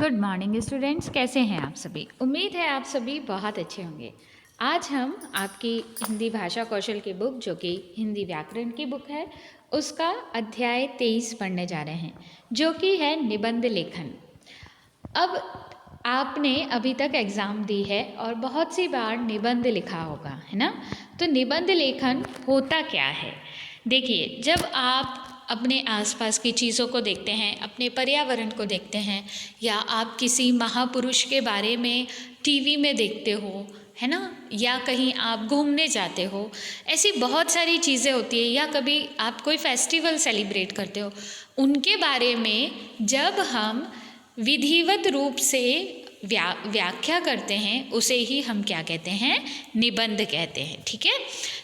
Good morning students, कैसे हैं आप सभी। उम्मीद है आप सभी बहुत अच्छे होंगे। आज हम आपकी हिंदी भाषा कौशल की बुक, जो कि हिंदी व्याकरण की बुक है, उसका अध्याय 23 पढ़ने जा रहे हैं, जो कि है निबंध लेखन। अब आपने अभी तक एग्ज़ाम दी है और बहुत सी बार निबंध लिखा होगा, है ना। तो निबंध लेखन होता क्या है? देखिए, जब आप अपने आसपास की चीज़ों को देखते हैं, अपने पर्यावरण को देखते हैं, या आप किसी महापुरुष के बारे में टीवी में देखते हो, है ना, या कहीं आप घूमने जाते हो, ऐसी बहुत सारी चीज़ें होती है, या कभी आप कोई फेस्टिवल सेलिब्रेट करते हो, उनके बारे में जब हम विधिवत रूप से व्याख्या करते हैं, उसे ही हम क्या कहते हैं? निबंध कहते हैं। ठीक है,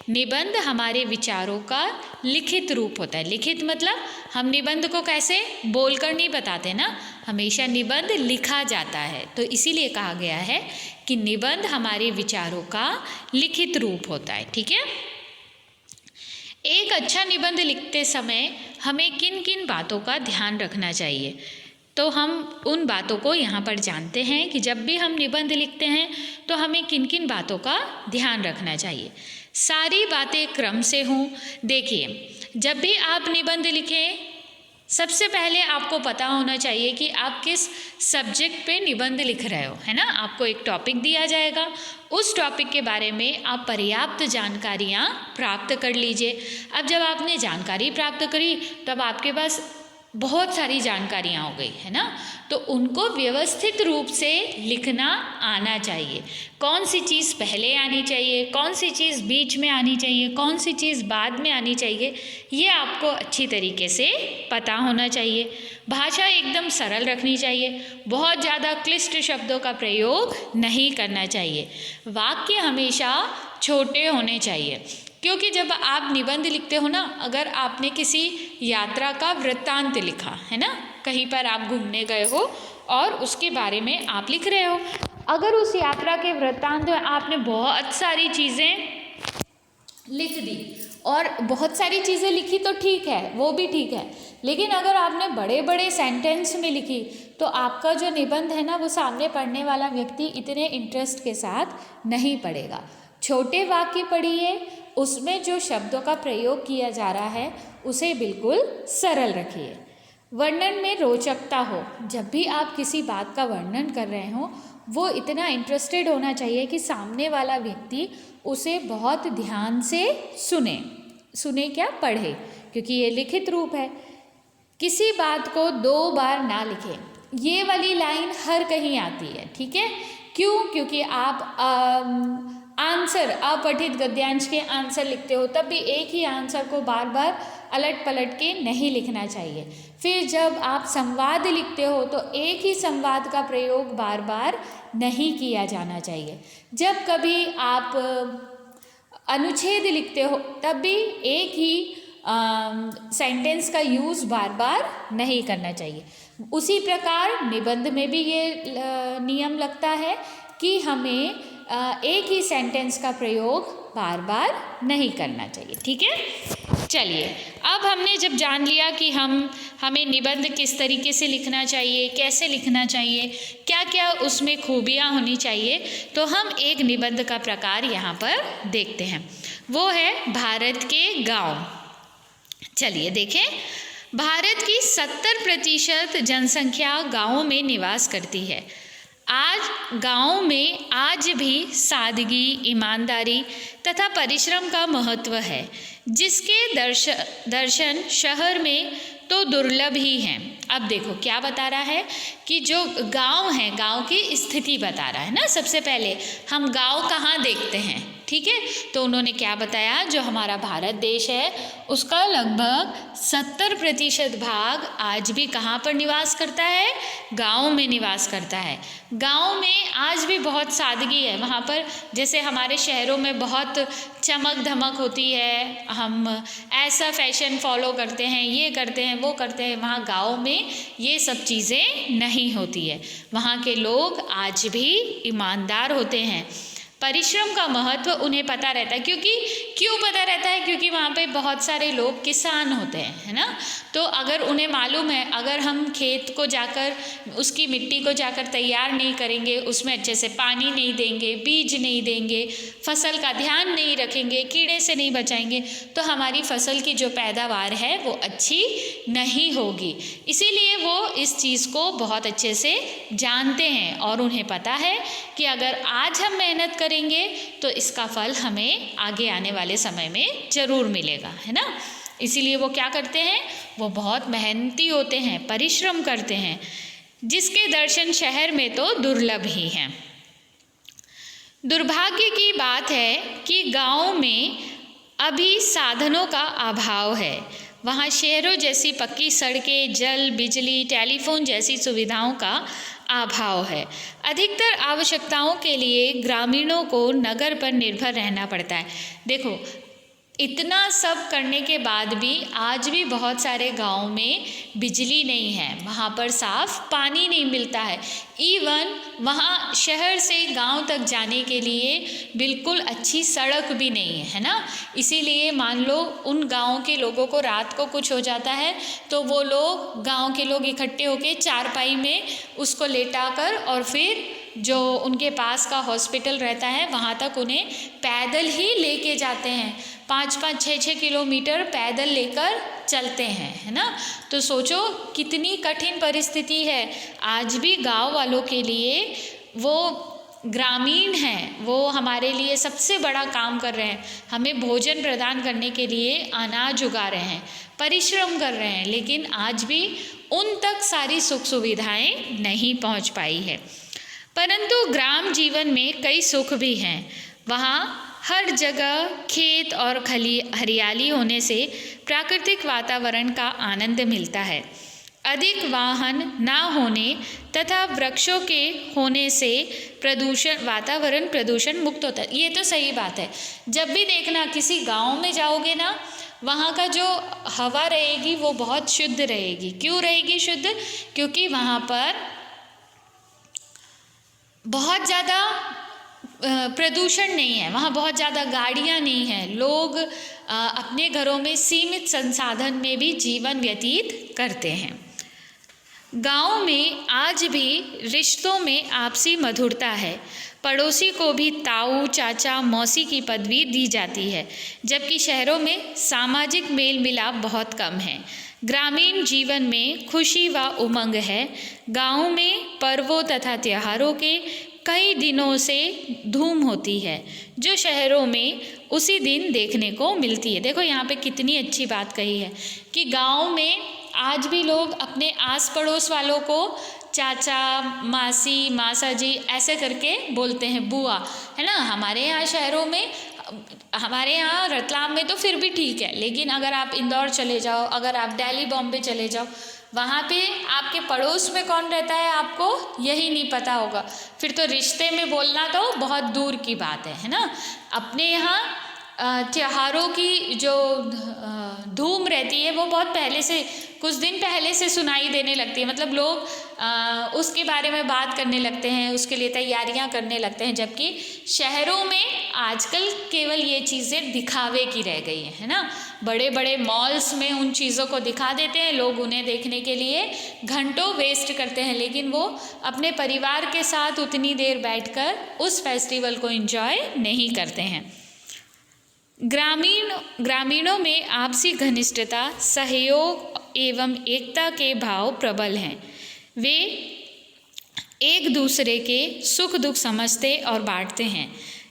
निबंध हमारे विचारों का लिखित रूप होता है। लिखित मतलब हम निबंध को कैसे बोलकर नहीं बताते ना, हमेशा निबंध लिखा जाता है। तो इसीलिए कहा गया है कि निबंध हमारे विचारों का लिखित रूप होता है। ठीक है, एक अच्छा निबंध लिखते समय हमें किन किन बातों का ध्यान रखना चाहिए, तो हम उन बातों को यहाँ पर जानते हैं कि जब भी हम निबंध लिखते हैं तो हमें किन किन बातों का ध्यान रखना चाहिए। सारी बातें क्रम से हों। देखिए, जब भी आप निबंध लिखें, सबसे पहले आपको पता होना चाहिए कि आप किस सब्जेक्ट पे निबंध लिख रहे हो, है ना। आपको एक टॉपिक दिया जाएगा, उस टॉपिक के बारे में आप पर्याप्त जानकारियाँ प्राप्त कर लीजिए। अब जब आपने जानकारी प्राप्त करी, तब आपके पास बहुत सारी जानकारियाँ हो गई, है ना, तो उनको व्यवस्थित रूप से लिखना आना चाहिए। कौन सी चीज़ पहले आनी चाहिए, कौन सी चीज़ बीच में आनी चाहिए, कौन सी चीज़ बाद में आनी चाहिए, ये आपको अच्छी तरीके से पता होना चाहिए। भाषा एकदम सरल रखनी चाहिए, बहुत ज़्यादा क्लिष्ट शब्दों का प्रयोग नहीं करना चाहिए। वाक्य हमेशा छोटे होने चाहिए, क्योंकि जब आप निबंध लिखते हो ना, अगर आपने किसी यात्रा का वृत्तांत लिखा है ना, कहीं पर आप घूमने गए हो और उसके बारे में आप लिख रहे हो, अगर उस यात्रा के वृत्तांत में आपने बहुत सारी चीज़ें लिख दी, और बहुत सारी चीज़ें लिखी तो ठीक है, वो भी ठीक है, लेकिन अगर आपने बड़े बड़े सेंटेंस में लिखी, तो आपका जो निबंध है ना, वो सामने पढ़ने वाला व्यक्ति इतने इंटरेस्ट के साथ नहीं पढ़ेगा। छोटे वाक्य पढ़िए, उसमें जो शब्दों का प्रयोग किया जा रहा है उसे बिल्कुल सरल रखिए। वर्णन में रोचकता हो, जब भी आप किसी बात का वर्णन कर रहे हो, वो इतना इंटरेस्टेड होना चाहिए कि सामने वाला व्यक्ति उसे बहुत ध्यान से सुने क्या, पढ़े, क्योंकि ये लिखित रूप है। किसी बात को 2 बार ना लिखें, ये वाली लाइन हर कहीं आती है। ठीक है, क्यों? क्योंकि आप आंसर, अपठित गद्यांश के आंसर लिखते हो, तब भी एक ही आंसर को बार बार अलट पलट के नहीं लिखना चाहिए। फिर जब आप संवाद लिखते हो, तो एक ही संवाद का प्रयोग बार बार नहीं किया जाना चाहिए। जब कभी आप अनुच्छेद लिखते हो, तब भी एक ही सेंटेंस का यूज़ बार बार नहीं करना चाहिए। उसी प्रकार निबंध में भी ये नियम लगता है कि हमें एक ही सेंटेंस का प्रयोग बार बार नहीं करना चाहिए। ठीक है, चलिए, अब हमने जब जान लिया कि हमें निबंध किस तरीके से लिखना चाहिए, कैसे लिखना चाहिए, क्या क्या उसमें खूबियाँ होनी चाहिए, तो हम एक निबंध का प्रकार यहाँ पर देखते हैं। वो है भारत के गांव। चलिए देखें, भारत की 70% जनसंख्या गाँवों में निवास करती है। आज गाँव में आज भी सादगी, ईमानदारी तथा परिश्रम का महत्व है, जिसके दर्शन शहर में तो दुर्लभ ही हैं। अब देखो क्या बता रहा है कि जो गांव है, गांव की स्थिति बता रहा है ना। सबसे पहले हम गांव कहाँ देखते हैं, ठीक है, तो उन्होंने क्या बताया, जो हमारा भारत देश है उसका लगभग 70% भाग आज भी कहाँ पर निवास करता है? गांव में निवास करता है। गांव में आज भी बहुत सादगी है। वहाँ पर जैसे हमारे शहरों में बहुत चमक धमक होती है, हम ऐसा फैशन फॉलो करते हैं, ये करते हैं, वो करते हैं, वहाँ गांव में ये सब चीज़ें नहीं होती है। वहाँ के लोग आज भी ईमानदार होते हैं। परिश्रम का महत्व उन्हें पता रहता है, क्योंकि क्यों पता रहता है, क्योंकि वहाँ पे बहुत सारे लोग किसान होते हैं, है ना। तो अगर उन्हें मालूम है, अगर हम खेत को जाकर उसकी मिट्टी को जाकर तैयार नहीं करेंगे, उसमें अच्छे से पानी नहीं देंगे, बीज नहीं देंगे, फसल का ध्यान नहीं रखेंगे, कीड़े से नहीं बचाएंगे, तो हमारी फसल की जो पैदावार है वो अच्छी नहीं होगी। इसीलिए वो इस चीज़ को बहुत अच्छे से जानते हैं और उन्हें पता है कि अगर आज हम मेहनत करेंगे तो इसका फल हमें आगे आने वाले समय में ज़रूर मिलेगा, है ना। इसीलिए वो क्या करते हैं, वो बहुत मेहनती होते हैं, परिश्रम करते हैं, जिसके दर्शन शहर में तो दुर्लभ ही हैं। दुर्भाग्य की बात है कि गाँव में अभी साधनों का अभाव है। वहाँ शहरों जैसी पक्की सड़कें, जल, बिजली, टेलीफोन जैसी सुविधाओं का अभाव है। अधिकतर आवश्यकताओं के लिए ग्रामीणों को नगर पर निर्भर रहना पड़ता है। देखो, इतना सब करने के बाद भी आज भी बहुत सारे गांव में बिजली नहीं है, वहाँ पर साफ पानी नहीं मिलता है। इवन वहाँ शहर से गांव तक जाने के लिए बिल्कुल अच्छी सड़क भी नहीं है ना। इसीलिए मान लो उन गांव के लोगों को रात को कुछ हो जाता है तो वो लोग, गांव के लोग इकट्ठे होकर चारपाई में उसको लेटाकर और फिर जो उनके पास का हॉस्पिटल रहता है वहाँ तक उन्हें पैदल ही लेके जाते हैं। 5-5, 6-6 किलोमीटर पैदल लेकर चलते हैं, है ना। तो सोचो कितनी कठिन परिस्थिति है आज भी गांव वालों के लिए। वो ग्रामीण हैं, वो हमारे लिए सबसे बड़ा काम कर रहे हैं, हमें भोजन प्रदान करने के लिए अनाज उगा रहे हैं, परिश्रम कर रहे हैं, लेकिन आज भी उन तक सारी सुख सुविधाएं नहीं पहुंच पाई है। परंतु ग्राम जीवन में कई सुख भी हैं। वहाँ हर जगह खेत और हरियाली होने से प्राकृतिक वातावरण का आनंद मिलता है। अधिक वाहन ना होने तथा वृक्षों के होने से वातावरण प्रदूषण मुक्त होता है। ये तो सही बात है। जब भी देखना किसी गांव में जाओगे ना, वहाँ का जो हवा रहेगी वो बहुत शुद्ध रहेगी। क्यों रहेगी शुद्ध? क्योंकि वहाँ पर बहुत ज़्यादा प्रदूषण नहीं है, वहाँ बहुत ज़्यादा गाड़ियाँ नहीं हैं, लोग अपने घरों में सीमित संसाधन में भी जीवन व्यतीत करते हैं। गांव में आज भी रिश्तों में आपसी मधुरता है। पड़ोसी को भी ताऊ, चाचा, मौसी की पदवी दी जाती है, जबकि शहरों में सामाजिक मेल मिलाप बहुत कम है। ग्रामीण जीवन में खुशी व उमंग है। गांव में पर्वों तथा त्योहारों के कई दिनों से धूम होती है, जो शहरों में उसी दिन देखने को मिलती है। देखो यहाँ पे कितनी अच्छी बात कही है कि गांव में आज भी लोग अपने आस पड़ोस वालों को चाचा, मासी, मासा जी ऐसे करके बोलते हैं, बुआ, है ना। हमारे यहाँ शहरों में, हमारे यहाँ रतलाम में तो फिर भी ठीक है, लेकिन अगर आप इंदौर चले जाओ, अगर आप दिल्ली, बॉम्बे चले जाओ, वहाँ पे आपके पड़ोस में कौन रहता है आपको यही नहीं पता होगा। फिर तो रिश्ते में बोलना तो बहुत दूर की बात है ना। अपने यहाँ त्योहारों की जो धूम रहती है वो बहुत पहले से, कुछ दिन पहले से सुनाई देने लगती है। मतलब लोग उसके बारे में बात करने लगते हैं, उसके लिए तैयारियां करने लगते हैं, जबकि शहरों में आजकल केवल ये चीज़ें दिखावे की रह गई हैं, है ना। बड़े बड़े मॉल्स में उन चीज़ों को दिखा देते हैं, लोग उन्हें देखने के लिए घंटों वेस्ट करते हैं, लेकिन वो अपने परिवार के साथ उतनी देर बैठकर उस फेस्टिवल को एंजॉय नहीं करते हैं। ग्रामीणों में आपसी घनिष्ठता, सहयोग एवं एकता के भाव प्रबल हैं। वे एक दूसरे के सुख दुख समझते और बांटते हैं।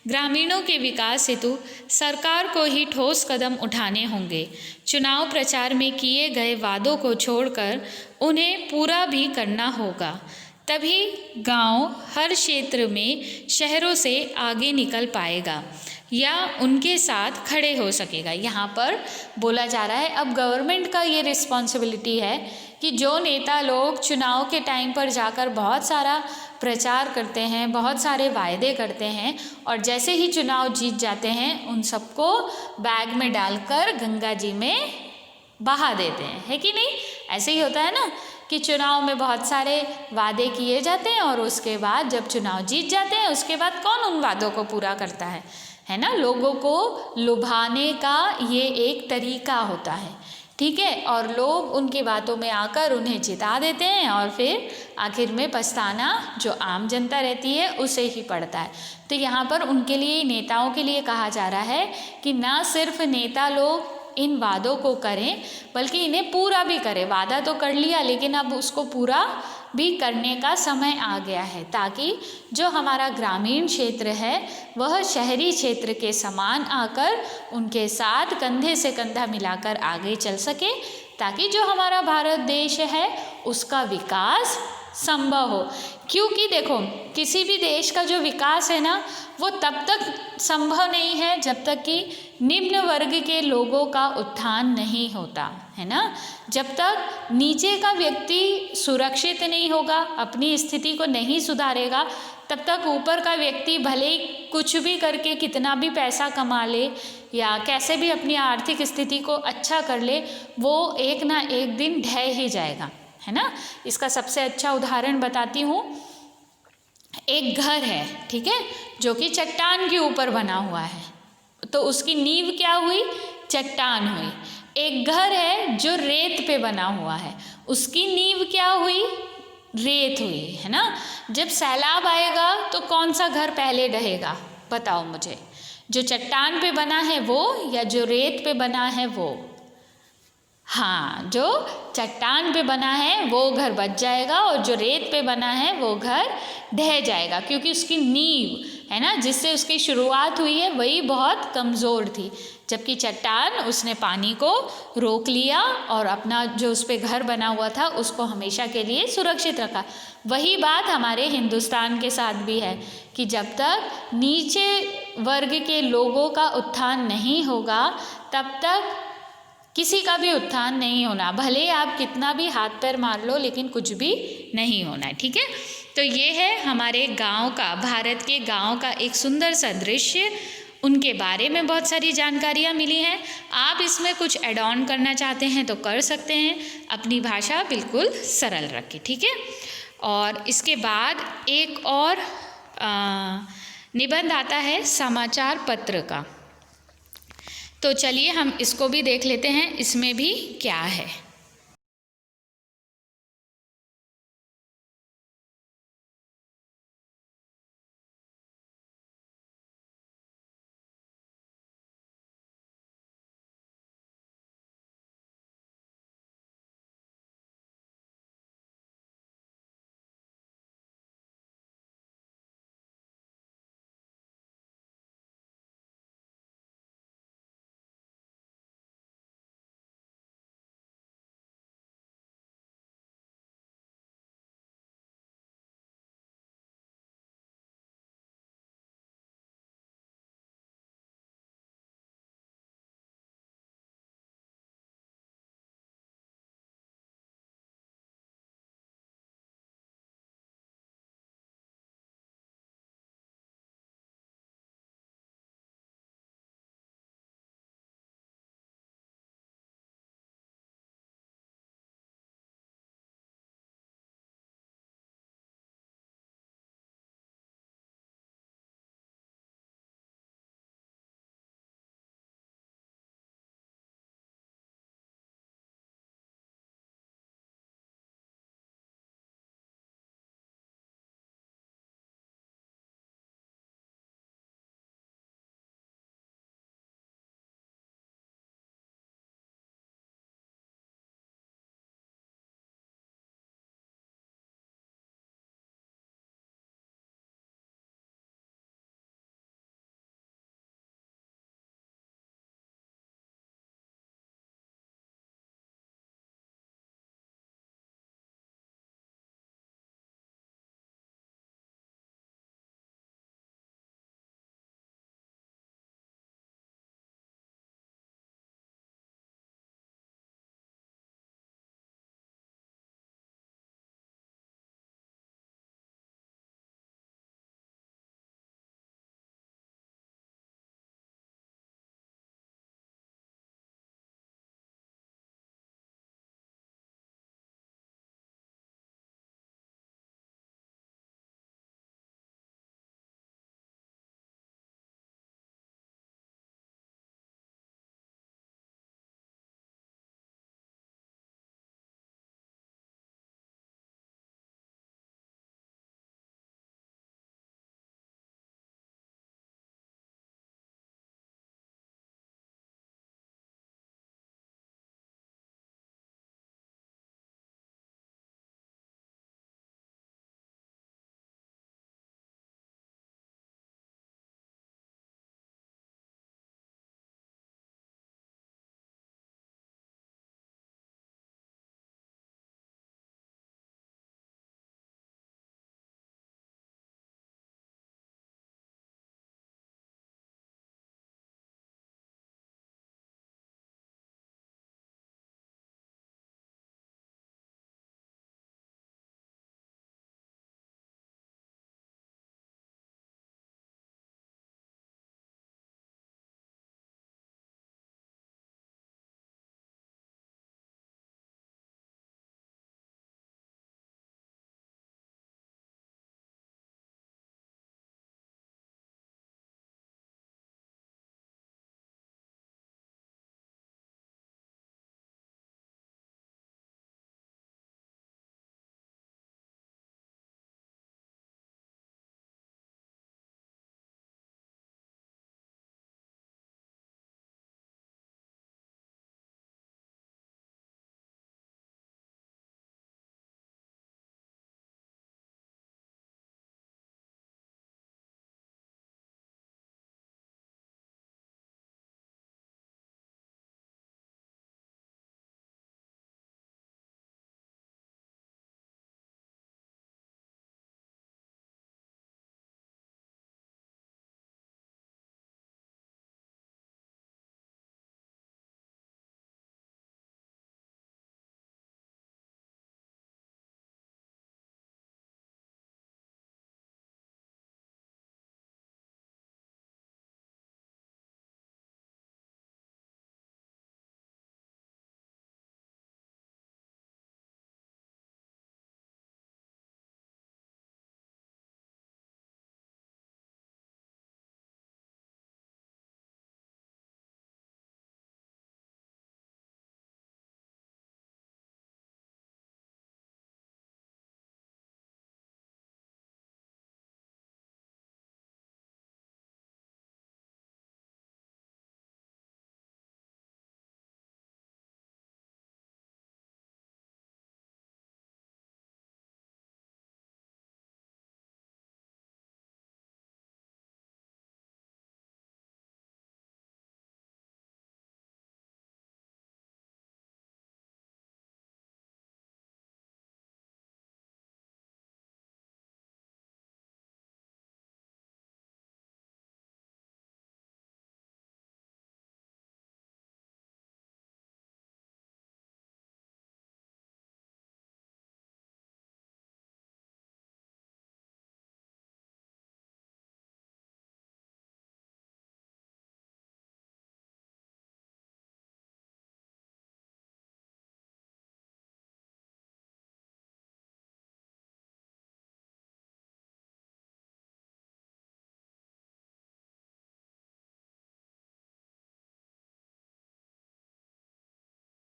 ग्रामीणों के विकास हेतु सरकार को ही ठोस कदम उठाने होंगे। चुनाव प्रचार में किए गए वादों को छोड़कर उन्हें पूरा भी करना होगा, तभी गांव हर क्षेत्र में शहरों से आगे निकल पाएगा या उनके साथ खड़े हो सकेगा। यहाँ पर बोला जा रहा है अब गवर्नमेंट का ये रिस्पॉन्सिबिलिटी है कि जो नेता लोग चुनाव के टाइम पर जाकर बहुत सारा प्रचार करते हैं, बहुत सारे वायदे करते हैं और जैसे ही चुनाव जीत जाते हैं उन सबको बैग में डालकर गंगा जी में बहा देते हैं, है कि नहीं? ऐसे ही होता है ना कि चुनाव में बहुत सारे वादे किए जाते हैं और उसके बाद जब चुनाव जीत जाते हैं उसके बाद कौन उन वादों को पूरा करता है ना। लोगों को लुभाने का ये एक तरीका होता है, ठीक है। और लोग उनकी बातों में आकर उन्हें जिता देते हैं और फिर आखिर में पछताना जो आम जनता रहती है उसे ही पड़ता है। तो यहाँ पर उनके लिए, नेताओं के लिए कहा जा रहा है कि ना सिर्फ नेता लोग इन वादों को करें बल्कि इन्हें पूरा भी करें। वादा तो कर लिया लेकिन अब उसको पूरा भी करने का समय आ गया है, ताकि जो हमारा ग्रामीण क्षेत्र है वह शहरी क्षेत्र के समान आकर उनके साथ कंधे से कंधा मिलाकर आगे चल सके, ताकि जो हमारा भारत देश है उसका विकास संभव हो। क्योंकि देखो, किसी भी देश का जो विकास है ना वो तब तक संभव नहीं है जब तक कि निम्न वर्ग के लोगों का उत्थान नहीं होता, है ना। जब तक नीचे का व्यक्ति सुरक्षित नहीं होगा, अपनी स्थिति को नहीं सुधारेगा, तब तक ऊपर का व्यक्ति भले ही कुछ भी करके कितना भी पैसा कमा ले या कैसे भी अपनी आर्थिक स्थिति को अच्छा कर ले, वो एक ना एक दिन ढह ही जाएगा, है ना। इसका सबसे अच्छा उदाहरण बताती हूँ। एक घर है, ठीक है, जो कि चट्टान के ऊपर बना हुआ है, तो उसकी नींव क्या हुई? चट्टान हुई। एक घर है जो रेत पे बना हुआ है, उसकी नींव क्या हुई? रेत हुई, है ना। जब सैलाब आएगा तो कौन सा घर पहले ढहेगा? बताओ मुझे, जो चट्टान पे बना है वो या जो रेत पे बना है वो? हाँ, जो चट्टान पे बना है वो घर बच जाएगा और जो रेत पे बना है वो घर ढह जाएगा, क्योंकि उसकी नींव, है ना, जिससे उसकी शुरुआत हुई है वही बहुत कमज़ोर थी। जबकि चट्टान, उसने पानी को रोक लिया और अपना जो उस पर घर बना हुआ था उसको हमेशा के लिए सुरक्षित रखा। वही बात हमारे हिंदुस्तान के साथ भी है कि जब तक नीचे वर्ग के लोगों का उत्थान नहीं होगा तब तक किसी का भी उत्थान नहीं होना। भले आप कितना भी हाथ पैर मार लो लेकिन कुछ भी नहीं होना है, ठीक है। तो ये है हमारे गांव का, भारत के गांव का एक सुंदर सा दृश्य। उनके बारे में बहुत सारी जानकारियाँ मिली हैं। आप इसमें कुछ ऐड ऑन करना चाहते हैं तो कर सकते हैं, अपनी भाषा बिल्कुल सरल रखें, ठीक है। और इसके बाद एक और निबंध आता है समाचार पत्र का, तो चलिए हम इसको भी देख लेते हैं, इसमें भी क्या है।